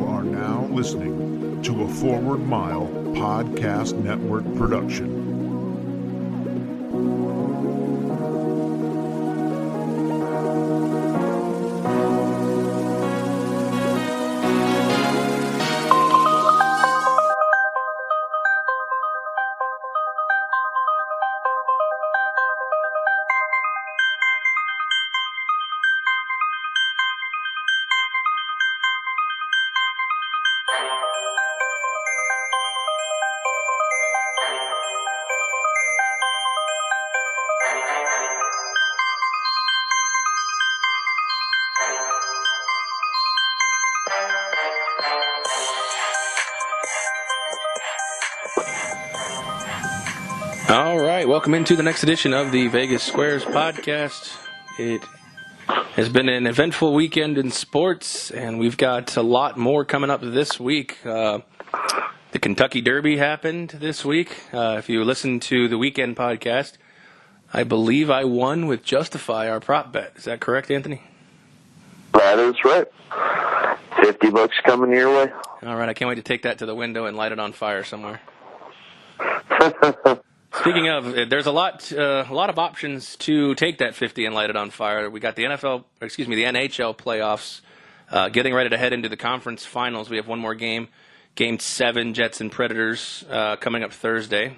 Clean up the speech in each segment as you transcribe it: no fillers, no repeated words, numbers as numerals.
are now listening to a Forward Mile Podcast Network production. All right, welcome into the next edition of the Vegas Squares podcast. It has been an eventful weekend in sports, and we've got a lot more coming up this week. The Kentucky Derby happened this week. If you listen to the weekend podcast, I believe I won with Justify, our prop bet. Is that correct, Anthony? That is right. $50 coming your way. All right, I can't wait to take that to the window and light it on fire somewhere. Speaking of, there's a lot of options to take that 50 and light it on fire. We got the NHL playoffs getting ready to head into the conference finals. We have one more game, Game 7, Jets and Predators, coming up Thursday.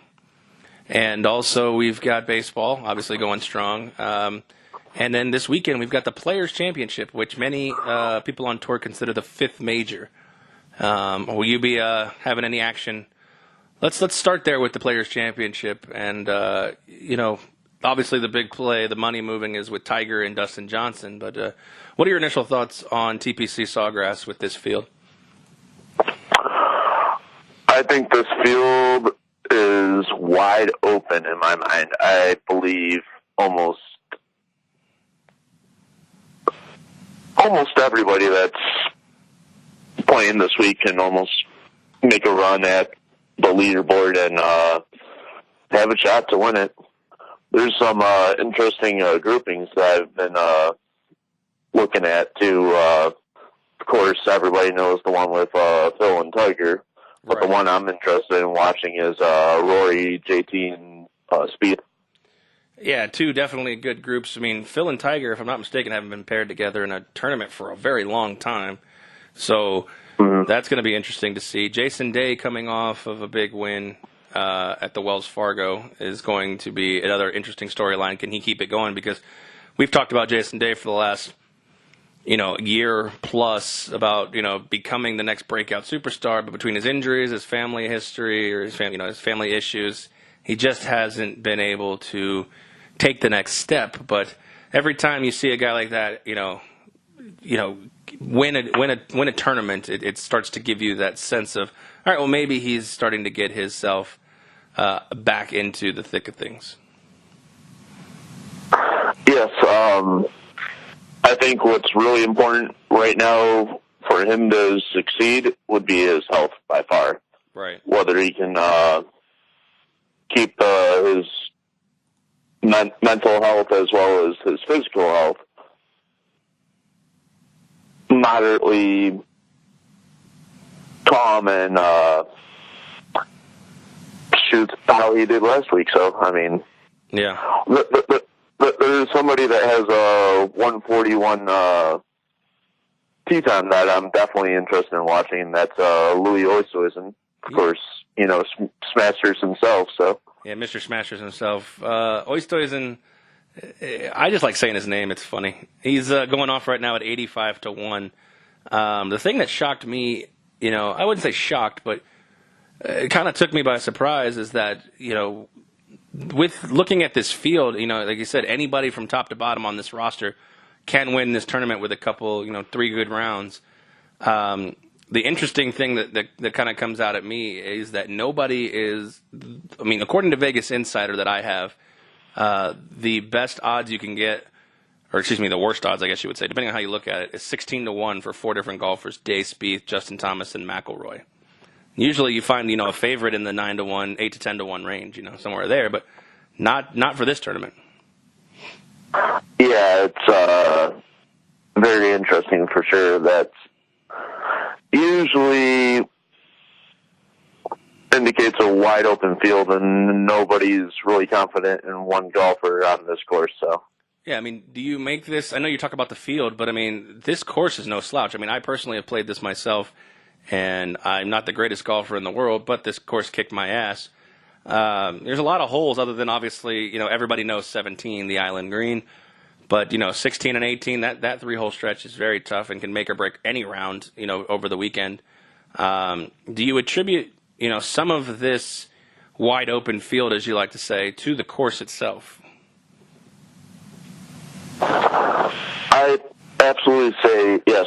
And also we've got baseball, obviously going strong. And then this weekend we've got the Players' Championship, which many people on tour consider the fifth major. Will you be having any action? Let's start there with the Players' Championship, and obviously the big play, the money moving, is with Tiger and Dustin Johnson. But what are your initial thoughts on TPC Sawgrass with this field? I think this field is wide open in my mind. I believe almost everybody that's playing this week can almost make a run at the leaderboard and have a shot to win it. There's some interesting groupings that I've been looking at too. Of course, everybody knows the one with Phil and Tiger, but right. The one I'm interested in watching is Rory, JT, and Speed. Yeah, two definitely good groups. I mean, Phil and Tiger, if I'm not mistaken, haven't been paired together in a tournament for a very long time. So that's going to be interesting to see. Jason Day, coming off of a big win at the Wells Fargo, is going to be another interesting storyline. Can he keep it going? Because we've talked about Jason Day for the last year plus about becoming the next breakout superstar, but between his injuries, his family history, or his family issues, he just hasn't been able to take the next step. But every time you see a guy like that, win a tournament, it starts to give you that sense of, all right, well, maybe he's starting to get himself back into the thick of things. Yes, I think what's really important right now for him to succeed would be his health by far. Right. Whether he can keep his mental health as well as his physical health moderately calm and shoot how he did last week. So, I mean, yeah. There's somebody that has a 141 tee time that I'm definitely interested in watching, and that's Louis Oosthuizen, of course, Smashers himself. So yeah, Mr. Smashers himself. Oosthuizen, I just like saying his name. It's funny. He's going off right now at 85-1. The thing that shocked me, I wouldn't say shocked, but it kind of took me by surprise is that, with looking at this field, like you said, anybody from top to bottom on this roster can win this tournament with a couple, 3 good rounds. The interesting thing that kind of comes out at me is that nobody is, according to Vegas Insider that I have, the best odds you can get, the worst odds, I guess you would say, depending on how you look at it, is 16-1 for 4 different golfers: Day, Spieth, Justin Thomas, and McIlroy. Usually you find, a favorite in the 9-1, 8-10-1 range, somewhere there, but not for this tournament. Yeah, it's very interesting for sure. That's usually indicates a wide open field, and nobody's really confident in one golfer on this course. So, yeah, I mean, do you make this? I know you talk about the field, but I mean, this course is no slouch. I mean, I personally have played this myself, and I'm not the greatest golfer in the world, but this course kicked my ass. There's a lot of holes, other than obviously, everybody knows 17, the Island Green, but 16 and 18, that 3-hole stretch is very tough and can make or break any round, over the weekend. Do you attribute some of this wide open field, as you like to say, to the course itself? I absolutely say yes,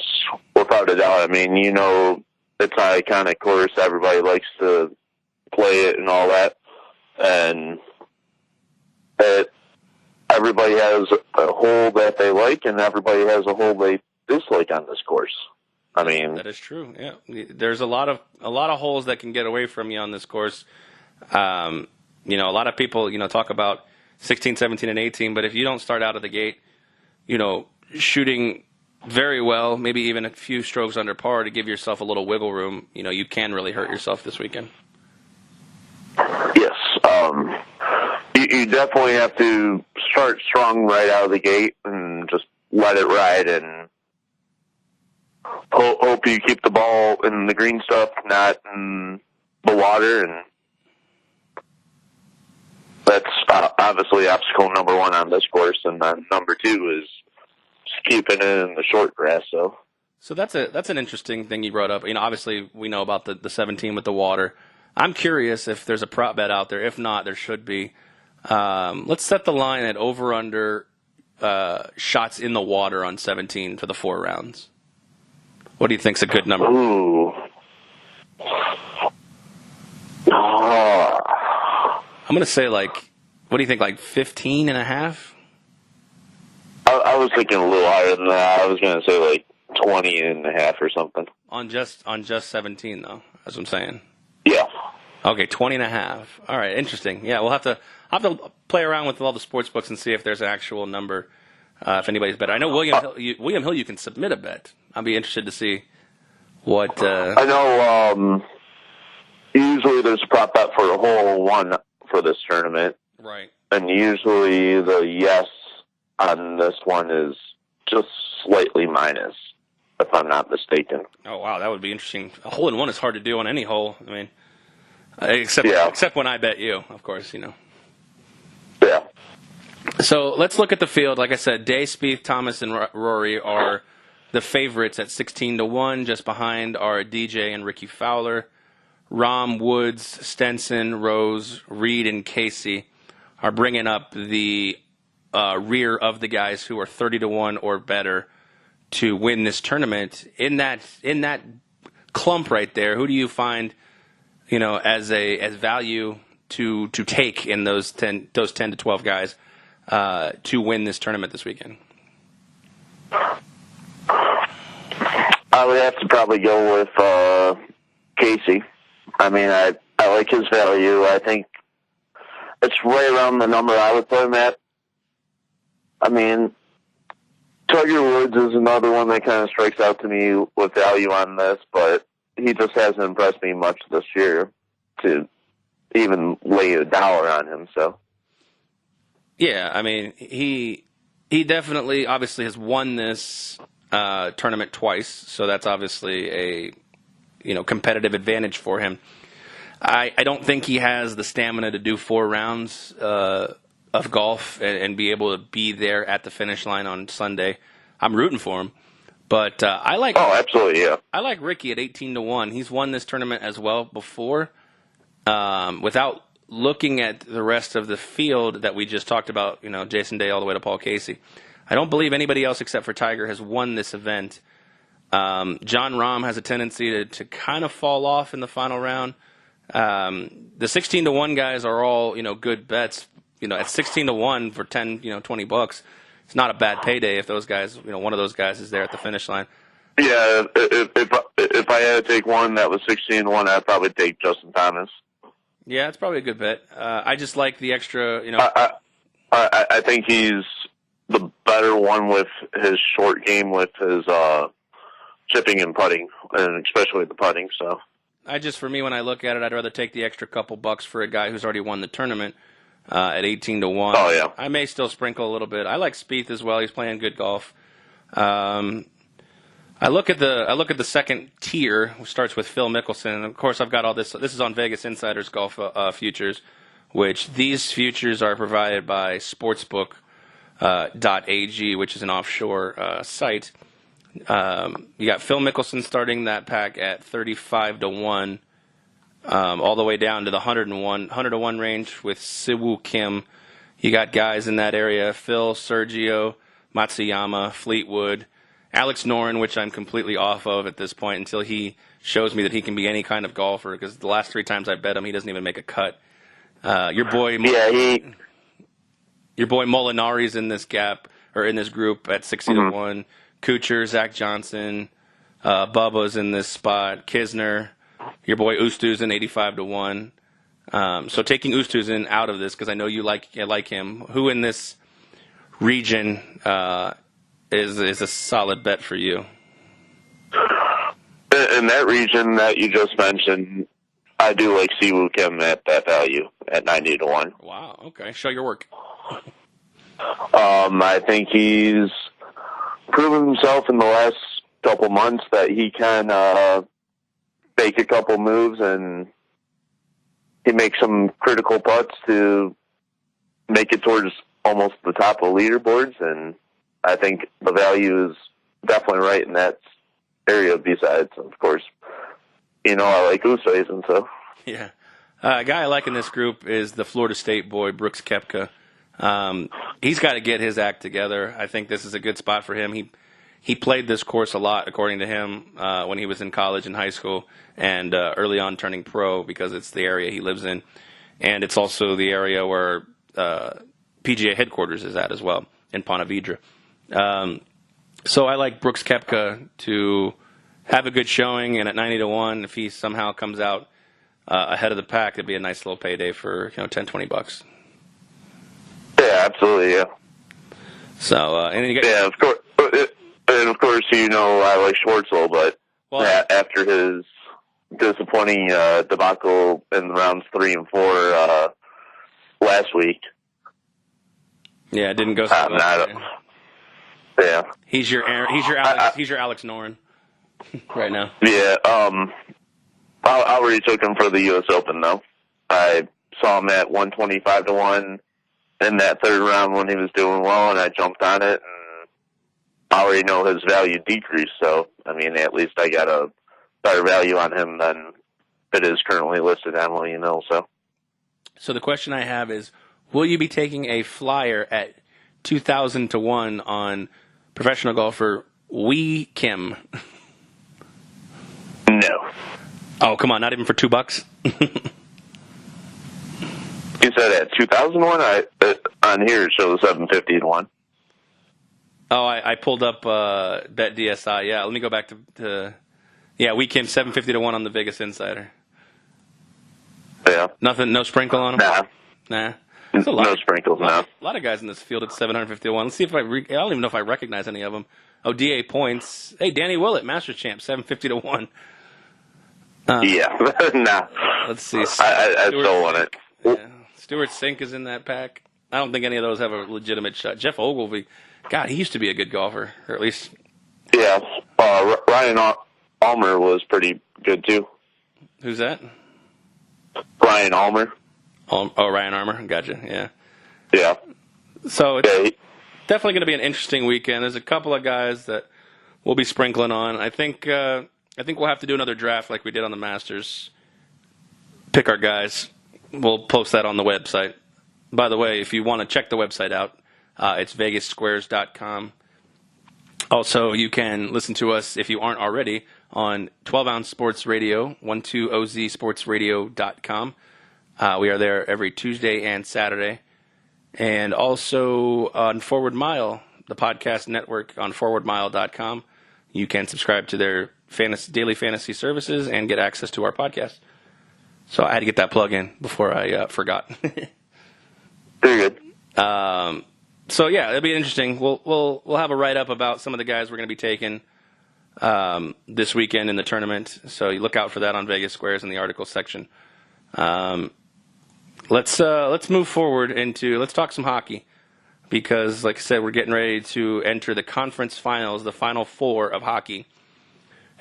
without a doubt. I mean, it's an iconic course. Everybody likes to play it and all that. And everybody has a hole that they like, and everybody has a hole they dislike on this course. I mean, that is true. Yeah, there's a lot of holes that can get away from you on this course. A lot of people talk about 16, 17, and 18, but if you don't start out of the gate, shooting very well, maybe even a few strokes under par to give yourself a little wiggle room, you can really hurt yourself this weekend. Yes, you definitely have to start strong right out of the gate and just let it ride and hope you keep the ball in the green stuff, not in the water, and that's obviously obstacle number one on this course, and then number two is just keeping it in the short grass. So that's an interesting thing you brought up. Obviously we know about the 17 with the water. I'm curious if there's a prop bet out there. If not, there should be. Let's set the line at over/under shots in the water on 17 for the 4 rounds. What do you think's a good number? Ooh. I'm going to say what do you think, 15 and a half? I was thinking a little higher than that. I was going to say 20 and a half or something. On just 17 though, that's what I'm saying. Yeah. Okay, 20 and a half. All right, interesting. Yeah, we'll have to play around with all the sports books and see if there's an actual number, if anybody's bet. I know William Hill, you can submit a bet. I'll be interested to see what. I know. Usually, there's a prop bet for a hole one for this tournament, right? And usually, the yes on this one is just slightly minus, if I'm not mistaken. Oh wow, that would be interesting. A hole in one is hard to do on any hole. I mean, except when I bet you, of course, Yeah. So let's look at the field. Like I said, Day, Spieth, Thomas, and Rory are the favorites at 16-1. Just behind are DJ and Ricky Fowler. Rahm, Woods, Stenson, Rose, Reed, and Casey are bringing up the rear of the guys who are 30-1 or better to win this tournament. In that clump right there, who do you find, as value to take in those 10 to 12 guys to win this tournament this weekend? I would have to probably go with Casey. I mean, I like his value. I think it's right around the number I would put him at. I mean, Tiger Woods is another one that kind of strikes out to me with value on this, but he just hasn't impressed me much this year to even lay $1 on him. So, yeah, I mean, he definitely, obviously, has won this tournament twice, so that's obviously a competitive advantage for him. I don't think he has the stamina to do 4 rounds of golf and be able to be there at the finish line on Sunday. I'm rooting for him, but I like. Oh, absolutely, yeah. I like Ricky at 18-1. He's won this tournament as well before. Without looking at the rest of the field that we just talked about, Jason Day all the way to Paul Casey, I don't believe anybody else except for Tiger has won this event. John Rahm has a tendency to kind of fall off in the final round. The 16-1 guys are all, good bets. At 16-1 for 10, $20, it's not a bad payday if those guys, one of those guys is there at the finish line. Yeah, if I had to take one that was 16-1, I'd probably take Justin Thomas. Yeah, it's probably a good bet. I just like the extra, I think he's the better one with his short game, with his chipping and putting, and especially the putting. So for me, when I look at it, I'd rather take the extra couple bucks for a guy who's already won the tournament at 18 to 1. Oh yeah, I may still sprinkle a little bit. I like Spieth as well. He's playing good golf. I look at the second tier, which starts with Phil Mickelson. And of course, I've got all this. This is on Vegas Insiders Golf Futures, which these futures are provided by Sportsbook.ag, which is an offshore site. You got Phil Mickelson starting that pack at 35 to 1, all the way down to the 100 to 1 range with Siwoo Kim. You got guys in that area: Phil, Sergio, Matsuyama, Fleetwood, Alex Noren, which I'm completely off of at this point until he shows me that he can be any kind of golfer, because the last 3 times I bet him, he doesn't even make a cut. Your boy Molinari's in this group at 60 to 1. Kuchar, Zach Johnson, Bubba's in this spot. Kisner, your boy Oosthuizen 85 to 1. So taking Oosthuizen out of this, because I know you like him. Who in this region is a solid bet for you? In that region that you just mentioned, I do like Siwoo Kim at that value at 90 to 1. Wow. Okay. Show your work. I think he's proven himself in the last couple months that he can make a couple moves, and he makes some critical putts to make it towards almost the top of leaderboards, and I think the value is definitely right in that area. Besides, of course, I like Oosthuizen, so. Yeah. A guy I like in this group is the Florida State boy, Brooks Koepka. He's got to get his act together. I think this is a good spot for him. He played this course a lot, according to him, when he was in college and high school, and early on turning pro, because it's the area he lives in. And it's also the area where PGA headquarters is at as well, in Ponte Vedra. So I like Brooks Koepka to have a good showing, and at 90 to 1, if he somehow comes out ahead of the pack, it'd be a nice little payday for $10-20. Yeah, absolutely, yeah. So, and then you got, yeah, of course, and of course, I like Schwartzel, but after his disappointing debacle in rounds 3 and 4 last week. Yeah, it didn't go so well. Yeah, he's your Alex Noren right now. Yeah, I already took him for the U.S. Open though. I saw him at 125 to 1 in that third round when he was doing well, and I jumped on it. And I already know his value decreased, so I mean, at least I got a better value on him than it is currently listed on William Hill. So the question I have is, will you be taking a flyer at 2,000 to 1 on professional golfer Wee Kim? No. Oh, come on, not even for $2? You said at 2001? On here it shows 750 to 1. Oh, I pulled up Bet DSI. Yeah, let me go back to Wee Kim 750 to 1 on the Vegas Insider. Yeah. Nothing, no sprinkle on him? Nah. No sprinkles, no. A lot of guys in this field at 750 to 1. Let's see if I don't even know if I recognize any of them. Oh, DA points. Hey, Danny Willett, Masters champ, 750 to 1. Yeah. Nah. Let's see. I still want it. Yeah. Stuart Sink is in that pack. I don't think any of those have a legitimate shot. Jeff Ogilvy, God, he used to be a good golfer, or at least. Yeah. Ryan Almer was pretty good, too. Who's that? Ryan Almer. Ryan Armour. Gotcha, yeah. Yeah. So it's definitely going to be an interesting weekend. There's a couple of guys that we'll be sprinkling on. I think we'll have to do another draft like we did on the Masters. Pick our guys. We'll post that on the website. By the way, if you want to check the website out, it's vegassquares.com. Also, you can listen to us, if you aren't already, on 12-Ounce Sports Radio, 12ozsportsradio.com. We are there every Tuesday and Saturday. And also on Forward Mile, the podcast network on forwardmile.com. You can subscribe to their daily fantasy services and get access to our podcast. So I had to get that plug in before I forgot. Very good. So yeah, it'll be interesting. We'll have a write-up about some of the guys we're going to be taking this weekend in the tournament. So you look out for that on Vegas Squares in the article section. Let's move forward let's talk some hockey, because like I said, we're getting ready to enter the conference finals, the final four of hockey.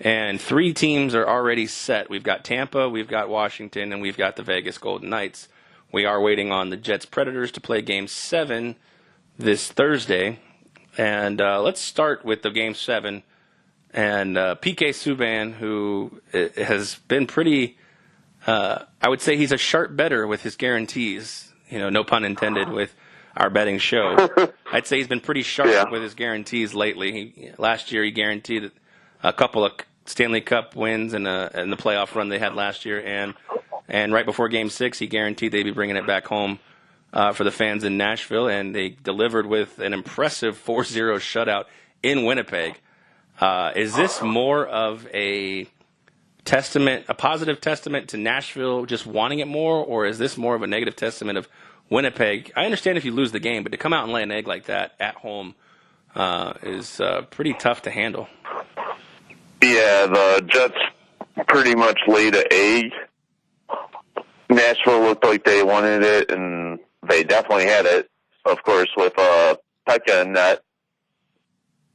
And 3 teams are already set. We've got Tampa, we've got Washington, and we've got the Vegas Golden Knights. We are waiting on the Jets Predators to play Game 7 this Thursday. And let's start with the Game 7. And PK Subban, who has been pretty, I would say he's a sharp bettor with his guarantees. No pun intended with our betting show. I'd say he's been pretty sharp with his guarantees lately. Last year he guaranteed a couple of Stanley Cup wins in the playoff run they had last year, and right before Game 6, he guaranteed they'd be bringing it back home for the fans in Nashville, and they delivered with an impressive 4-0 shutout in Winnipeg. Is this more of a positive testament to Nashville just wanting it more, or is this more of a negative testament of Winnipeg? I understand if you lose the game, but to come out and lay an egg like that at home is pretty tough to handle. Yeah, the Jets pretty much laid an egg. Nashville looked like they wanted it, and they definitely had it. Of course, with Pekka in net,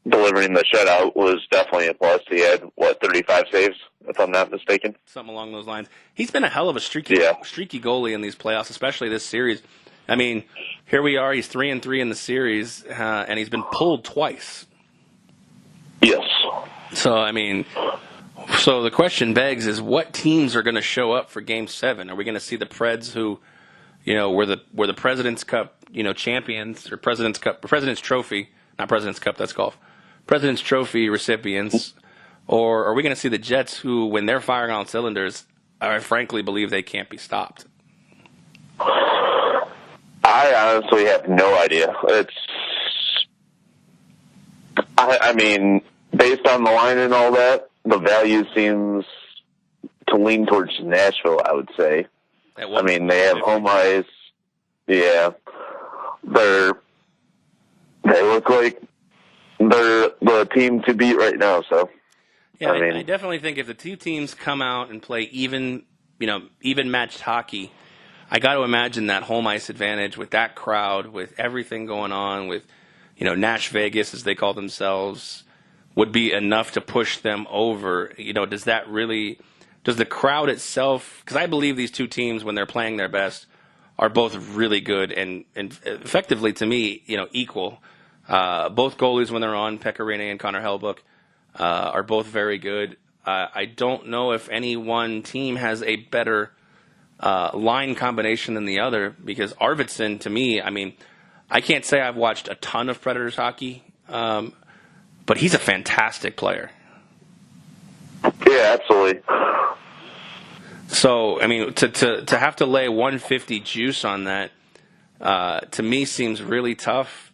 delivering the shutout was definitely a plus. He had, 35 saves, if I'm not mistaken? Something along those lines. He's been a hell of a streaky goalie in these playoffs, especially this series. I mean, here we are. He's 3-3 in the series, and he's been pulled twice. Yes. So, I mean, the question begs is what teams are going to show up for Game 7? Are we going to see the Preds who, were the President's Cup, champions, or President's Trophy, not President's Cup, that's golf, President's Trophy recipients, or are we going to see the Jets who, when they're firing on cylinders, I frankly believe they can't be stopped? I honestly have no idea. I mean, based on the line and all that, the value seems to lean towards Nashville, I would say. I mean, they have home ice. Yeah. They look like they're the team to beat right now, so. Yeah, I definitely think if the two teams come out and play even matched hockey, I got to imagine that home ice advantage with that crowd, with everything going on, with, Nash Vegas, as they call themselves, would be enough to push them over. Does the crowd itself, because I believe these two teams, when they're playing their best, are both really good and effectively, to me, equal. Both goalies, when they're on, Pekka Rinne and Connor Hellebuyck, are both very good. I don't know if any one team has a better line combination than the other, because Arvidsson, to me, I mean, I can't say I've watched a ton of Predators hockey, but he's a fantastic player. Yeah, absolutely. So, I mean, to have to lay 150 juice on that, to me seems really tough.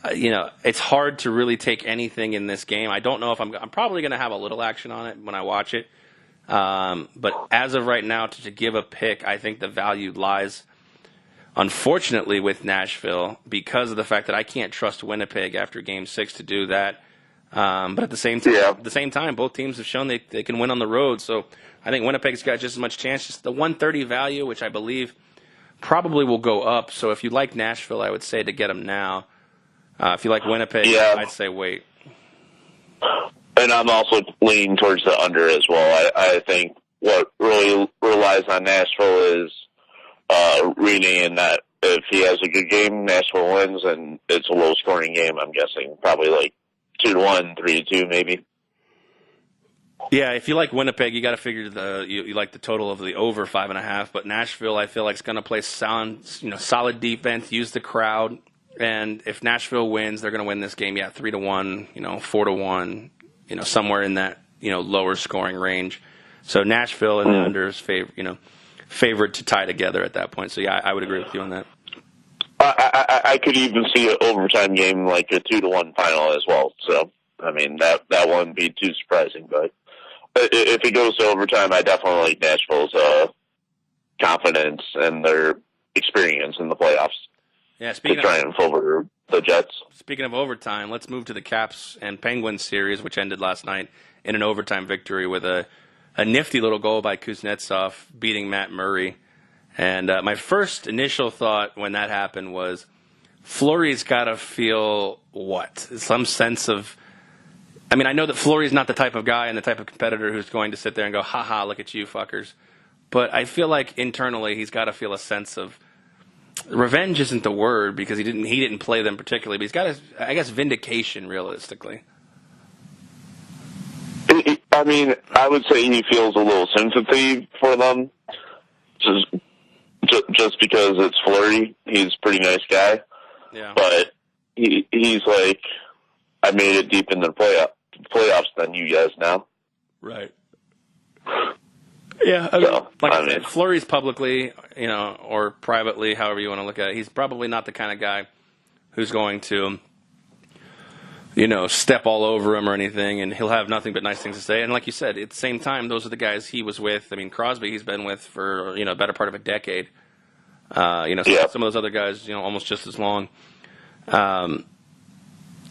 It's hard to really take anything in this game. I don't know if I'm probably going to have a little action on it when I watch it. But as of right now, to give a pick, I think the value lies, unfortunately, with Nashville because of the fact that I can't trust Winnipeg after Game 6 to do that. But at the same time, both teams have shown they can win on the road. So I think Winnipeg's got just as much chance. Just the 130 value, which I believe probably will go up. So if you like Nashville, I would say to get them now. If you like Winnipeg, I'd say wait. And I'm also leaning towards the under as well. I think what really relies on Nashville is Rinne, and that if he has a good game, Nashville wins, and it's a low-scoring game, I'm guessing. Probably like 2-1, 3-2 maybe. Yeah, if you like Winnipeg, you got to figure you like the total of the over 5.5. But Nashville, I feel like, is going to play solid defense, use the crowd, and if Nashville wins, they're going to win this game. Yeah, 3-1, 4-1, somewhere in that lower scoring range. So Nashville and the under is favored to tie together at that point. So yeah, I would agree with you on that. I could even see an overtime game like a 2-1 final as well. So I mean that wouldn't be too surprising, but. If it goes to overtime, I definitely like Nashville's confidence and their experience in the playoffs. Yeah, to triumph over the Jets. Speaking of overtime, let's move to the Caps and Penguins series, which ended last night in an overtime victory with a nifty little goal by Kuznetsov beating Matt Murray. And my first initial thought when that happened was, Fleury's got to feel what? Some sense of... I mean, I know that Fleury's not the type of guy and the type of competitor who's going to sit there and go, ha-ha, look at you fuckers. But I feel like internally he's got to feel a sense of... Revenge isn't the word because he didn't play them particularly, but he's got, I guess, vindication realistically. I mean, I would say he feels a little sympathy for them, just because it's Fleury. He's a pretty nice guy. Yeah. But he's like, I made it deep in the playoffs than you guys now. Right. Yeah, I said, Fleury's publicly, or privately, however you want to look at it, he's probably not the kind of guy who's going to, step all over him or anything, and he'll have nothing but nice things to say. And like you said, at the same time, those are the guys he was with. I mean, Crosby he's been with for, a better part of a decade. Some of those other guys, almost just as long.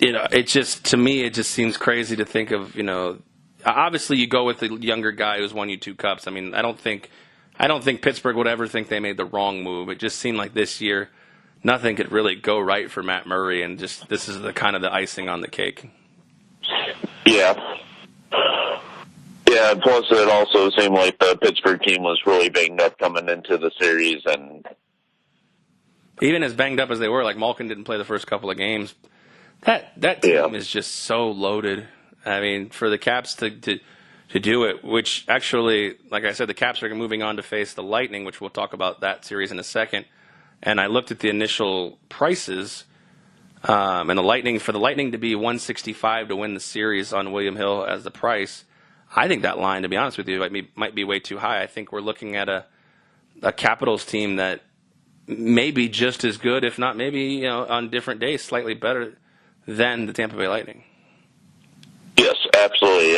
It just, to me, it just seems crazy to think of, obviously you go with the younger guy who's won you 2 cups. I mean, I don't think Pittsburgh would ever think they made the wrong move. It just seemed like this year nothing could really go right for Matt Murray, and just this is the kind of the icing on the cake. Yeah. Yeah, plus it also seemed like the Pittsburgh team was really banged up coming into the series, and even as banged up as they were, like Malkin didn't play the first couple of games. That team is just so loaded. I mean, for the Caps to do it, which actually, like I said, the Caps are moving on to face the Lightning, which we'll talk about that series in a second. And I looked at the initial prices, and for the Lightning to be 165 to win the series on William Hill as the price, I think that line, to be honest with you, might be way too high. I think we're looking at a Capitals team that may be just as good, if not maybe on different days slightly better than the Tampa Bay Lightning. Yes, absolutely.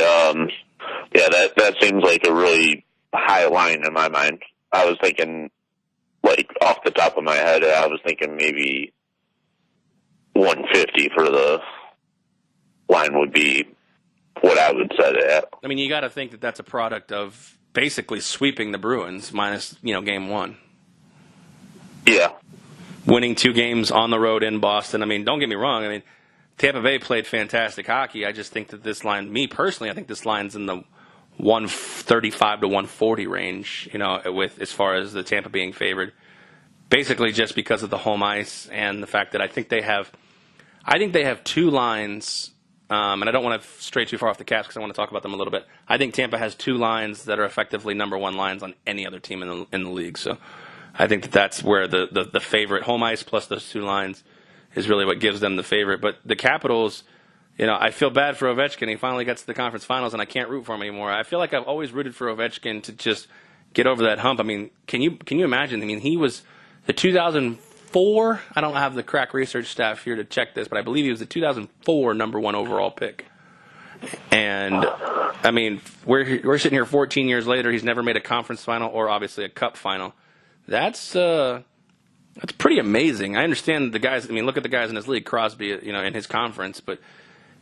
That seems like a really high line in my mind. I was thinking, like, off the top of my head, I was thinking maybe 150 for the line would be what I would set it at. I mean, you got to think that that's a product of basically sweeping the Bruins minus, game 1. Yeah. Winning 2 games on the road in Boston. I mean, don't get me wrong. I mean, Tampa Bay played fantastic hockey. I just think that this line, me personally, I think this line's in the 135 to 140 range, with as far as the Tampa being favored. Basically just because of the home ice and the fact that I think they have 2 lines, and I don't want to stray too far off the Caps because I want to talk about them a little bit. I think Tampa has 2 lines that are effectively number 1 lines on any other team in the league. So I think that's where the favorite home ice plus those 2 lines is really what gives them the favorite. But the Capitals, I feel bad for Ovechkin. He finally gets to the conference finals, and I can't root for him anymore. I feel like I've always rooted for Ovechkin to just get over that hump. I mean, can you imagine? I mean, he was the 2004. I don't have the crack research staff here to check this, but I believe he was the 2004 number 1 overall pick. And I mean, we're sitting here 14 years later. He's never made a conference final or obviously a cup final. That's pretty amazing. I understand the guys. I mean, look at the guys in his league, Crosby, in his conference. But,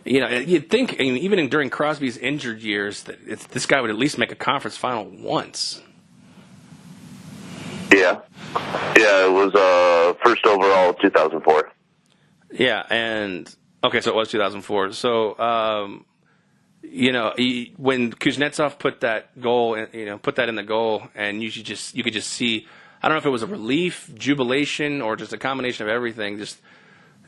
you'd think, even during Crosby's injured years, that this guy would at least make a conference final once. Yeah. Yeah, it was first overall 2004. Yeah, and, okay, so it was 2004. So, when Kuznetsov put that goal, put that in the goal, and you could just see, I don't know if it was a relief, jubilation, or just a combination of everything. Just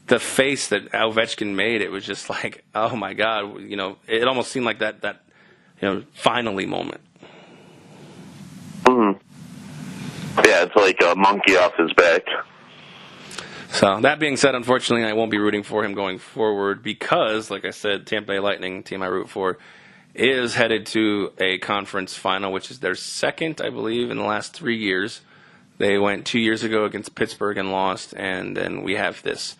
the face that Ovechkin made, it was just like, oh my God, it almost seemed like that finally moment. Mm-hmm. Yeah, it's like a monkey off his back. So that being said, unfortunately, I won't be rooting for him going forward because, like I said, Tampa Bay Lightning, team I root for, is headed to a conference final, which is their second, I believe, in the last 3 years. They went 2 years ago against Pittsburgh and lost, and then we have this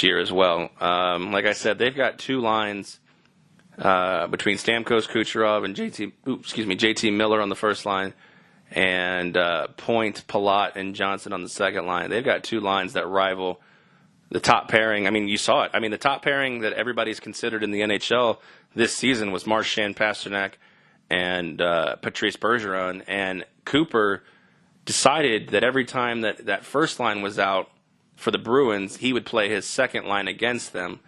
year as well. Like I said, they've got 2 lines between Stamkos, Kucherov, and JT Miller on the first line, and Point, Palat, and Johnson on the second line. They've got two lines that rival the top pairing. I mean, you saw it. I mean, the top pairing that everybody's considered in the NHL this season was Marchand, Pasternak, and Patrice Bergeron. And Cooper decided that every time that first line was out for the Bruins, he would play his second line against them.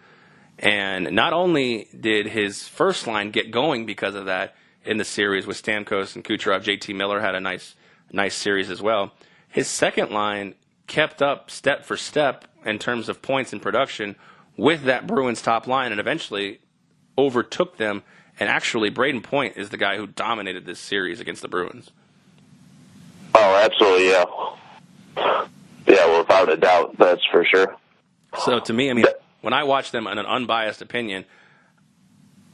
And not only did his first line get going because of that in the series with Stamkos and Kucherov, JT Miller had a nice series as well. His second line kept up step for step in terms of points and production with that Bruins top line and eventually overtook them. And actually, Braden Point is the guy who dominated this series against the Bruins. Oh, absolutely, yeah. Yeah, without a doubt, that's for sure. So to me, I mean, when I watch them, in an unbiased opinion,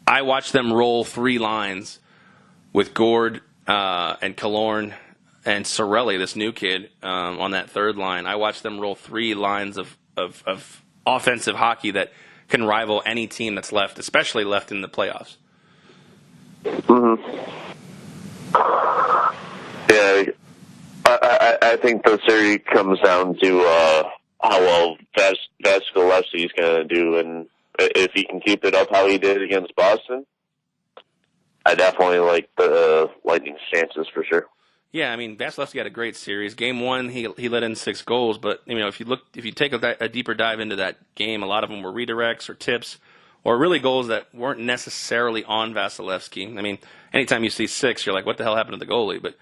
I watch them roll three lines with Gord and Killorn and Sorelli, this new kid, on that third line. I watch them roll three lines of offensive hockey that can rival any team that's left, especially left in the playoffs. Mm-hmm. Yeah, I think the series comes down to how well Vasilevsky's going to do, and if he can keep it up how he did against Boston, I definitely like the Lightning's chances for sure. Yeah, I mean, Vasilevsky had a great series. Game one, he let in 6 goals, but if you take a deeper dive into that game, a lot of them were redirects or tips, or really goals that weren't necessarily on Vasilevsky. I mean, anytime you see 6, you're like, what the hell happened to the goalie? But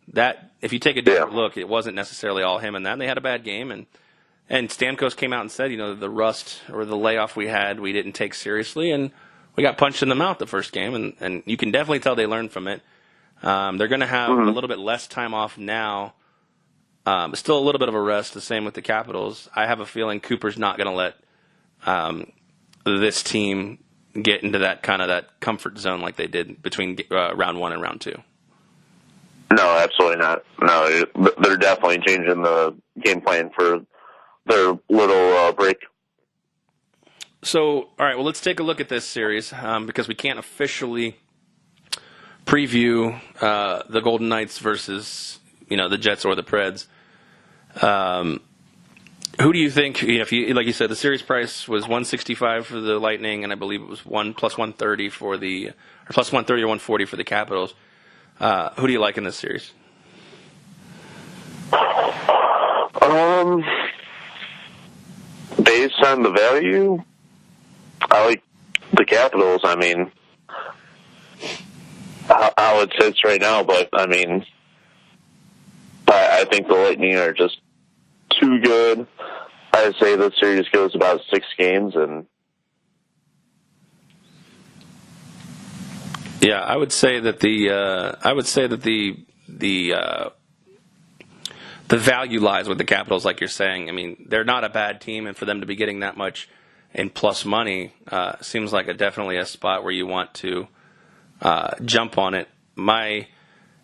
that, if you take a deeper look, it wasn't necessarily all him and that. And they had a bad game, and Stamkos came out and said, the rust or the layoff we had, we didn't take seriously, and we got punched in the mouth the first game, and you can definitely tell they learned from it. They're going to have a little bit less time off now, but still a little bit of a rest, the same with the Capitals. I have a feeling Cooper's not going to let this team get into that comfort zone like they did between round 1 and round 2. No, absolutely not. No, they're definitely changing the game plan for their little break. So, all right, well, let's take a look at this series because we can't officially preview the Golden Knights versus the Jets or the Preds. Who do you think? If you like you said, the series price was $165 for the Lightning, and I believe it was plus 130 for the or plus 130 or 140 for the Capitals. Who do you like in this series? Based on the value, I like the Capitals. I mean, how it sits right now, but I mean, I think the Lightning are just too good. I say the series goes about 6 games, and yeah, I would say that the value lies with the Capitals, like you're saying. I mean, they're not a bad team, and for them to be getting that much in plus money seems like definitely a spot where you want to jump on it. My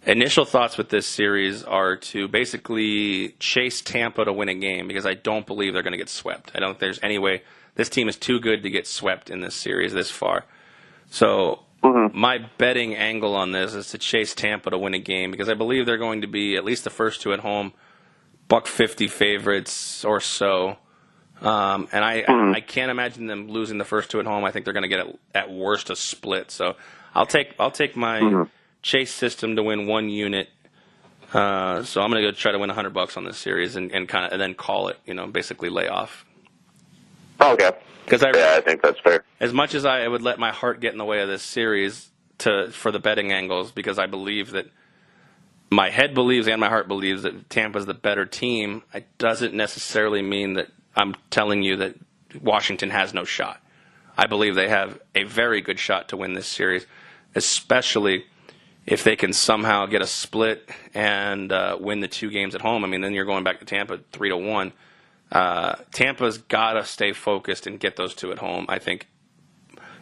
initial thoughts with this series are to basically chase Tampa to win a game because I don't believe they're going to get swept. I don't think there's any way. This team is too good to get swept in this series this far. So my betting angle on this is to chase Tampa to win a game because I believe they're going to be at least the first 2 at home, $1.50 favorites or so. And I can't imagine them losing the first 2 at home. I think they're going to get at worst a split. So I'll take my chase system to win 1 unit. So I'm going to go try to win $100 on this series and then call it. Basically lay off. Okay. Because I think that's fair. As much as I would let my heart get in the way of this series for the betting angles, because I believe that my head believes and my heart believes that Tampa's the better team, it doesn't necessarily mean that I'm telling you that Washington has no shot. I believe they have a very good shot to win this series, especially if they can somehow get a split and win the 2 games at home. I mean, then you're going back to Tampa 3-1. Tampa's got to stay focused and get those 2 at home. I think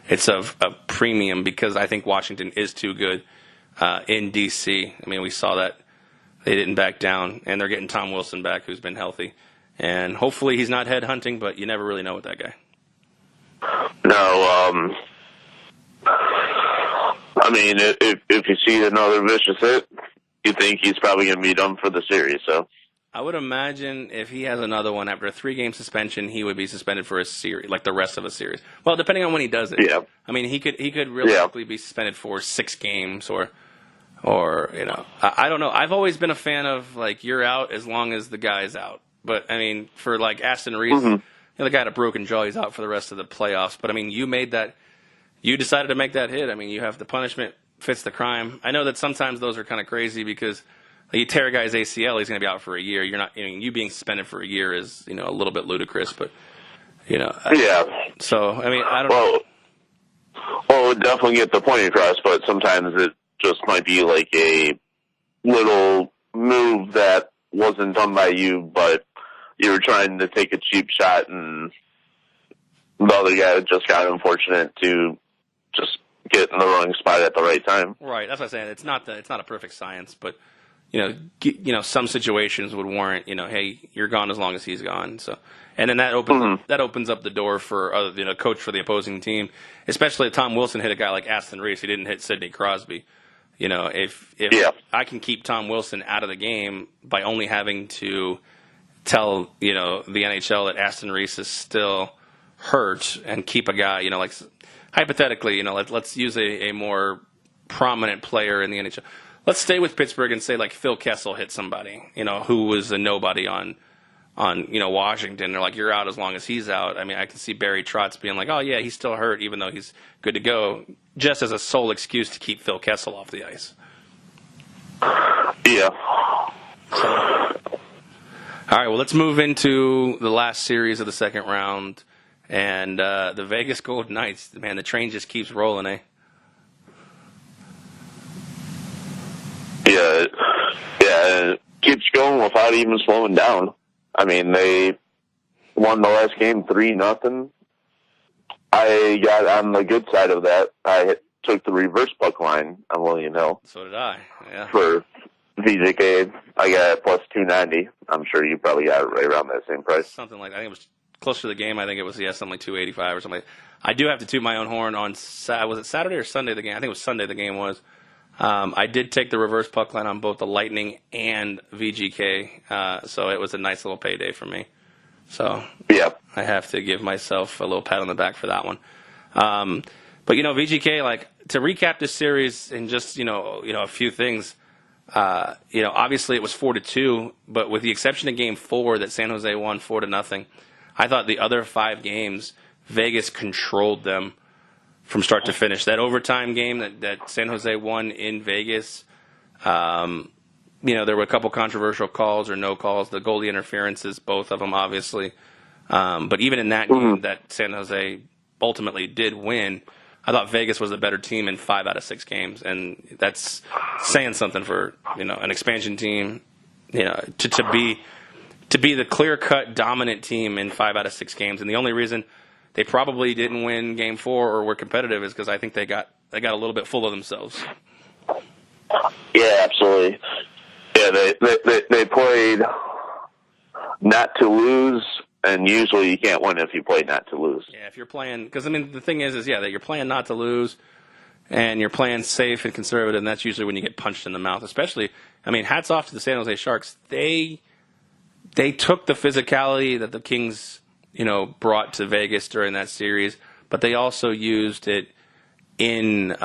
it's of a premium because I think Washington is too good in D.C. I mean, we saw that they didn't back down, and they're getting Tom Wilson back, who's been healthy. And hopefully he's not headhunting, but you never really know with that guy. No, I mean, if you see another vicious hit, you think he's probably going to be done for the series. So I would imagine if he has another one after a 3-game suspension, he would be suspended for a series, like the rest of a series. Well, depending on when he does it. Yeah. I mean, he could realistically be suspended for 6 games or I don't know. I've always been a fan of like you're out as long as the guy's out. But I mean, for like Aston Reese, the guy had a broken jaw, he's out for the rest of the playoffs. But I mean, you decided to make that hit. I mean, you have the punishment fits the crime. I know that sometimes those are kind of crazy because you tear a guy's ACL, he's going to be out for a year. You're not, you being suspended for a year is, a little bit ludicrous, but, Yeah. So, I mean, I don't know. Well, it would definitely get the point across, but sometimes it just might be like a little move that wasn't done by you, but you were trying to take a cheap shot, and the other guy just got unfortunate to just get in the wrong spot at the right time. Right, that's what I'm saying. It's not a perfect science, but some situations would warrant, hey, you're gone as long as he's gone. So, and then that opens up the door for other, coach for the opposing team, especially if Tom Wilson hit a guy like Aston Reese. He didn't hit Sidney Crosby. If I can keep Tom Wilson out of the game by only having to tell, the NHL that Aston Reese is still hurt and keep a guy, like hypothetically, let's use a more prominent player in the NHL. Let's stay with Pittsburgh and say like Phil Kessel hit somebody, who was a nobody on Washington. They're like, you're out as long as he's out. I mean, I can see Barry Trotz being like, oh yeah, he's still hurt even though he's good to go, just as a sole excuse to keep Phil Kessel off the ice. Yeah. So, all right, well, let's move into the last series of the second round. And the Vegas Golden Knights, man, the train just keeps rolling, eh? Yeah, it keeps going without even slowing down. I mean, they won the last game 3-0. I got on the good side of that. I took the reverse puck line on William Hill. So did I, yeah. For VJK, I got plus 290. I'm sure you probably got it right around that same price. Something like that. I think it was close to the game. I think it was, something like 285 or something. I do have to toot my own horn on, was it Saturday or Sunday the game? I think it was Sunday the game was. I did take the reverse puck line on both the Lightning and VGK, so it was a nice little payday for me. So yeah, I have to give myself a little pat on the back for that one. But VGK, like to recap this series in just a few things. Obviously it was 4-2, but with the exception of Game 4 that San Jose won 4-0, I thought the other 5 games Vegas controlled them from start to finish. That overtime game that San Jose won in Vegas, there were a couple controversial calls or no calls, the goalie interferences, both of them obviously. But even in that game that San Jose ultimately did win, I thought Vegas was the better team in 5 out of 6 games, and that's saying something for an expansion team, to be the clear-cut dominant team in 5 out of 6 games. And the only reason they probably didn't win Game 4 or were competitive is because I think they got a little bit full of themselves. Yeah, absolutely. Yeah, they played not to lose. And usually you can't win if you play not to lose. Yeah, if you're playing, because the thing is that you're playing not to lose, and you're playing safe and conservative, and that's usually when you get punched in the mouth. Especially, hats off to the San Jose Sharks. They took the physicality that the Kings, brought to Vegas during that series, but they also used it in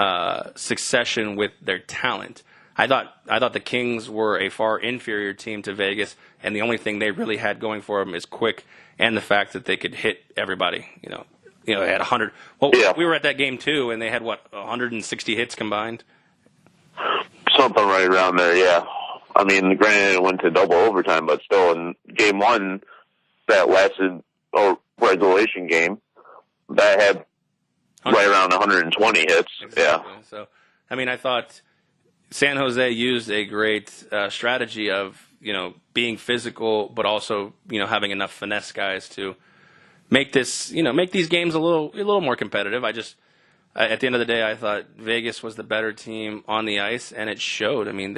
succession with their talent. I thought the Kings were a far inferior team to Vegas, and the only thing they really had going for them is quick and the fact that they could hit everybody. They had 100. Well, yeah. We were at that game too, and they had 160 hits combined. Something right around there, yeah. Granted, it went to double overtime, but still, in Game 1, that lasted regulation game, that had right around 120 hits. Exactly. Yeah. So, I thought San Jose used a great strategy of, being physical, but also, having enough finesse guys to make this, make these games a little more competitive. at the end of the day, I thought Vegas was the better team on the ice, and it showed. When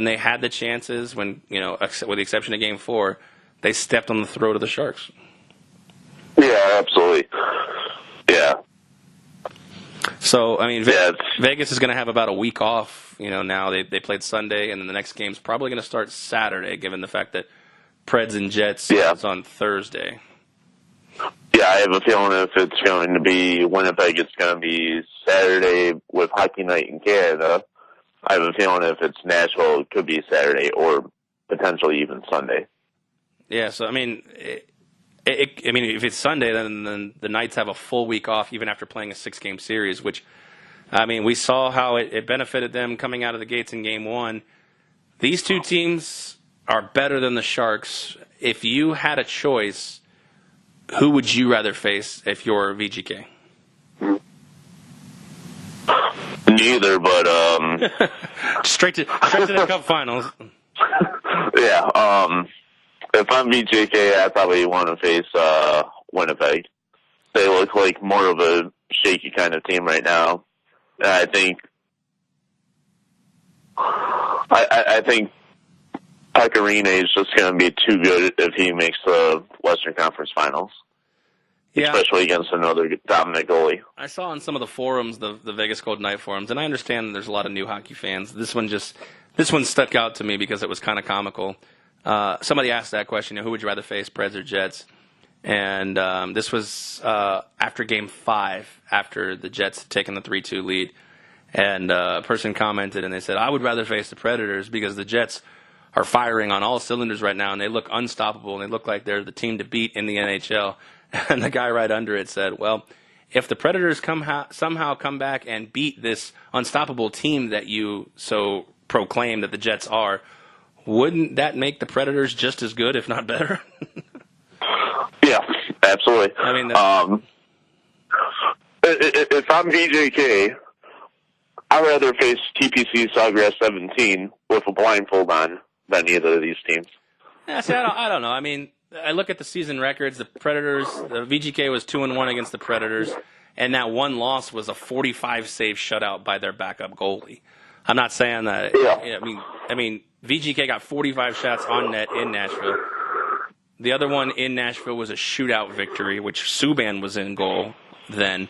they had the chances, with the exception of Game 4, they stepped on the throat of the Sharks. Yeah, absolutely. Yeah. So, Vegas is going to have about a week off off. Now they played Sunday, and then the next game's probably going to start Saturday, given the fact that Preds and Jets is on Thursday. Yeah, I have a feeling if it's going to be Winnipeg, it's going to be Saturday with Hockey Night in Canada. I have a feeling if it's Nashville, it could be Saturday or potentially even Sunday. Yeah, so, if it's Sunday, then the Knights have a full week off even after playing a 6-game series, which, we saw how it benefited them coming out of the gates in Game 1. These two teams are better than the Sharks. If you had a choice, who would you rather face if you're VGK? Neither, but straight to the Cup Finals. Yeah. If I'm VGK, I probably want to face Winnipeg. They look like more of a shaky kind of team right now. And I think Pecorine is just going to be too good if he makes the Western Conference Finals. Yeah. Especially against another dominant goalie. I saw on some of the forums, the Vegas Golden Knight forums, and I understand there's a lot of new hockey fans. This one stuck out to me because it was kind of comical. Somebody asked that question, who would you rather face, Preds or Jets? And this was after Game 5, after the Jets had taken the 3-2 lead. And a person commented, and they said, I would rather face the Predators because the Jets are firing on all cylinders right now, and they look unstoppable, and they look like they're the team to beat in the NHL. And the guy right under it said, well, if the Predators somehow come back and beat this unstoppable team that you so proclaim that the Jets are, wouldn't that make the Predators just as good, if not better? Yeah, absolutely. If I'm VJK, I'd rather face TPC Sawgrass 17 with a blindfold on than either of these teams. Yeah, see, I don't know. I look at the season records. The Predators, the VGK was 2-1 against the Predators, and that one loss was a 45-save shutout by their backup goalie. I'm not saying that. Yeah. VGK got 45 shots on net in Nashville. The other one in Nashville was a shootout victory, which Subban was in goal then.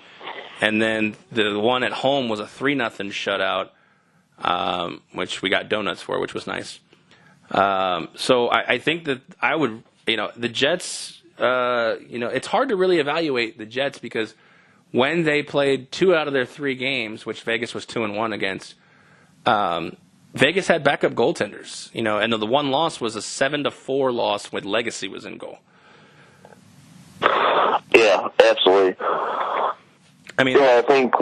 And then the one at home was a 3-0 shutout, which we got donuts for, which was nice. So I think that I would, the Jets, it's hard to really evaluate the Jets because when they played 2 out of their 3 games, which Vegas was 2-1 against, Vegas had backup goaltenders, and the one loss was a 7-4 loss when Legacy was in goal. Yeah, absolutely. I think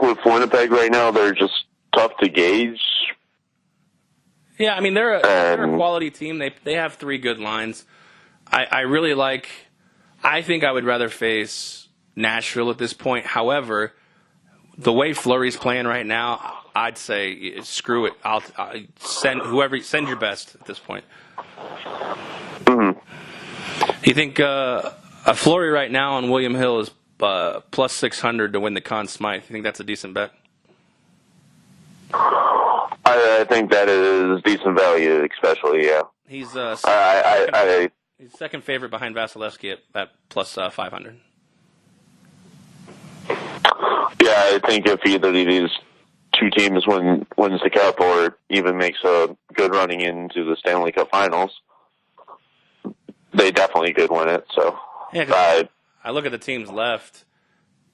with Winnipeg right now, they're just tough to gauge. Yeah, they're a quality team. They have 3 good lines. I really like. I think I would rather face Nashville at this point. However, the way Fleury's playing right now, I'd say screw it. I'll send your best at this point. Mm-hmm. You think a Fleury right now on William Hill is plus 600 to win the Conn Smythe? You think that's a decent bet? I think that is decent value, especially, yeah. He's he's second favorite behind Vasilevsky at plus 500. Yeah, I think if either of these two teams wins the Cup or even makes a good running into the Stanley Cup Finals, they definitely could win it. So yeah, I look at the teams left,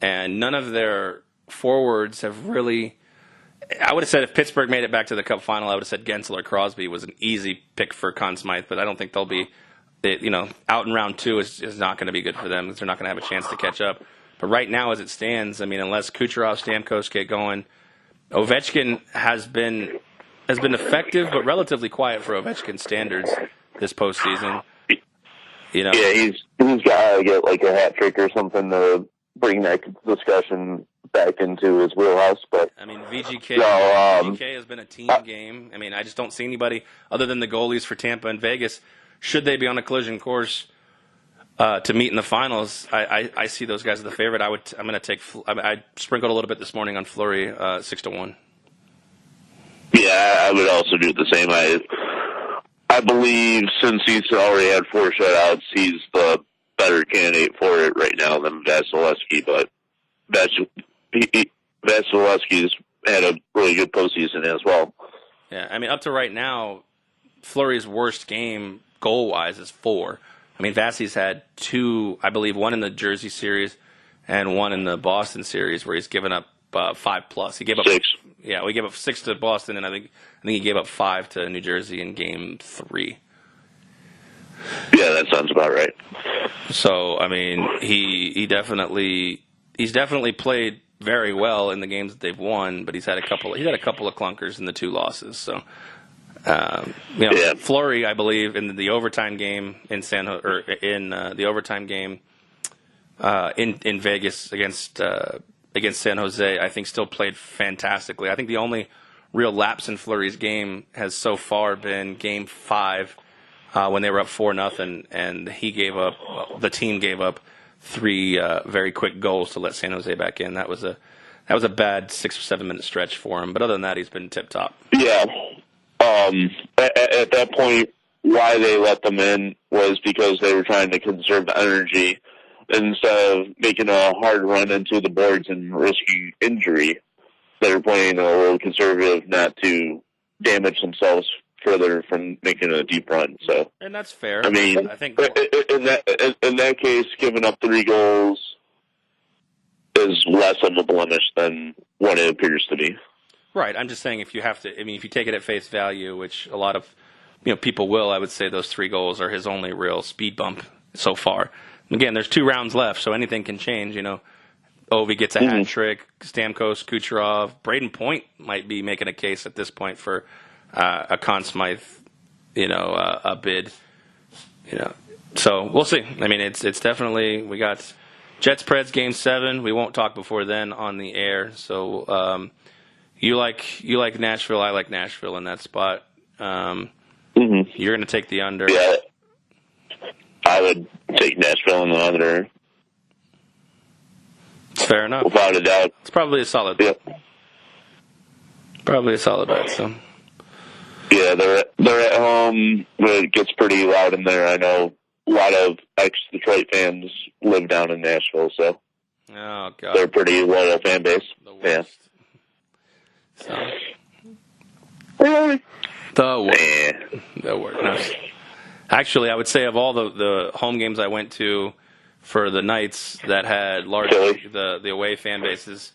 and none of their forwards have really. I would have said if Pittsburgh made it back to the Cup Final, I would have said Gensel or Crosby was an easy pick for Conn Smythe, but I don't think they'll be. Out in round 2 is not going to be good for them. They're not going to have a chance to catch up. But right now, as it stands, unless Kucherov, Stamkos get going, Ovechkin has been effective but relatively quiet for Ovechkin standards this postseason. Yeah, he's got to get like a hat trick or something to bring that discussion back into his wheelhouse. But VGK has been a team game. I just don't see anybody other than the goalies for Tampa and Vegas. Should they be on a collision course to meet in the finals, I see those guys as the favorite. I'm going to take. I sprinkled a little bit this morning on Fleury 6-1. Yeah, I would also do the same. I believe since he's already had 4 shutouts, he's the better candidate for it right now than Vasilevsky. But Vasilevsky's had a really good postseason as well. Yeah, I mean, up to right now, Fleury's worst game goal-wise is 4. I mean, Vasi's had 2, I believe, one in the Jersey series and one in the Boston series where he's given up 5+. He gave up 6. Yeah, we gave up 6 to Boston, and I think he gave up 5 to New Jersey in Game 3. Yeah, that sounds about right. So, I mean, he's definitely played very well in the games that they've won, but he's had a couple of clunkers in the 2 losses. So, Fleury, I believe, in the overtime game in the overtime game in Vegas against San Jose, I think still played fantastically. I think the only real lapse in Fleury's game has so far been Game 5 when they were up 4-0, and the team gave up 3 very quick goals to let San Jose back in. That was a bad 6 or 7 minute stretch for him. But other than that, he's been tip top. Yeah. At that point, why they let them in was because they were trying to conserve energy. Instead of making a hard run into the boards and risking injury, they were playing a little conservative not to damage themselves further from making a deep run. So, and that's fair. I mean, I think in that case, giving up 3 goals is less of a blemish than what it appears to be. Right. I'm just saying if you take it at face value, which a lot of people will, I would say those 3 goals are his only real speed bump so far. Again, there's 2 rounds left, so anything can change. Ovi gets a hat trick, Stamkos, Kucherov, Braden Point might be making a case at this point for a Conn Smythe, a bid. So we'll see. I mean, it's definitely, we got Jets Preds Game 7. We won't talk before then on the air. So you like Nashville, I like Nashville in that spot. You're going to take the under. Yeah. I would take Nashville in the under. Fair enough. Without a doubt. It's probably a solid bet. Yep. Probably a solid bet, so. Yeah, they're at home. It gets pretty loud in there. I know a lot of ex-Detroit fans live down in Nashville, so. Oh, God. They're a pretty loyal fan base. The worst. Yeah. So. Really? The worst. The worst. No. Actually, I would say of all the home games I went to for the Knights that had large, the away fan bases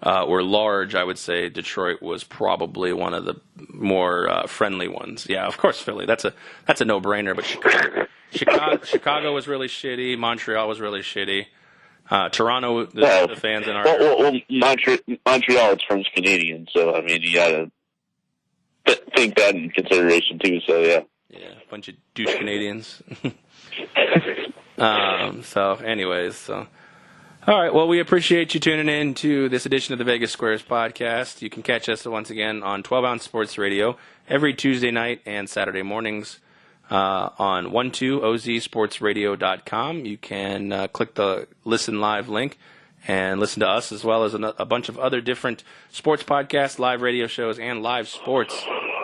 were large, I would say Detroit was probably one of the more friendly ones. Yeah, of course, Philly. That's a no-brainer. But Chicago was really shitty. Montreal was really shitty. Toronto, the fans in our Montreal, it's from Canadians, so I mean you gotta think that in consideration too. So yeah. Yeah, a bunch of douche Canadians. All right. Well, we appreciate you tuning in to this edition of the Vegas Squares podcast. You can catch us once again on 12 Ounce Sports Radio every Tuesday night and Saturday mornings on 12ozsportsradio.com. You can click the Listen Live link and listen to us as well as a bunch of other different sports podcasts, live radio shows, and live sports.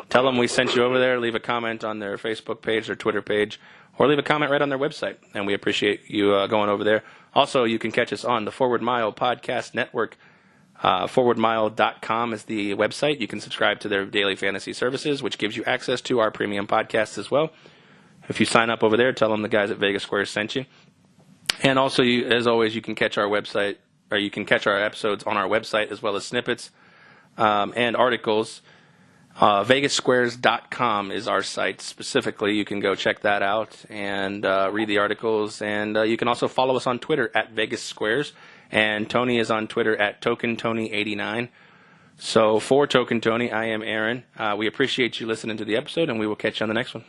Tell them we sent you over there. Leave a comment on their Facebook page, their Twitter page, or leave a comment right on their website. And we appreciate you going over there. Also, you can catch us on the Forward Mile Podcast Network. ForwardMile.com is the website. You can subscribe to their daily fantasy services, which gives you access to our premium podcasts as well. If you sign up over there, tell them the guys at Vegas Squares sent you. And also, as always, you can catch our website, or you can catch our episodes on our website as well as snippets and articles. VegasSquares.com is our site specifically. You can go check that out and read the articles. And you can also follow us on Twitter at Vegas Squares. And Tony is on Twitter at TokenTony89. So for Token Tony, I am Aaron. We appreciate you listening to the episode, and we will catch you on the next one.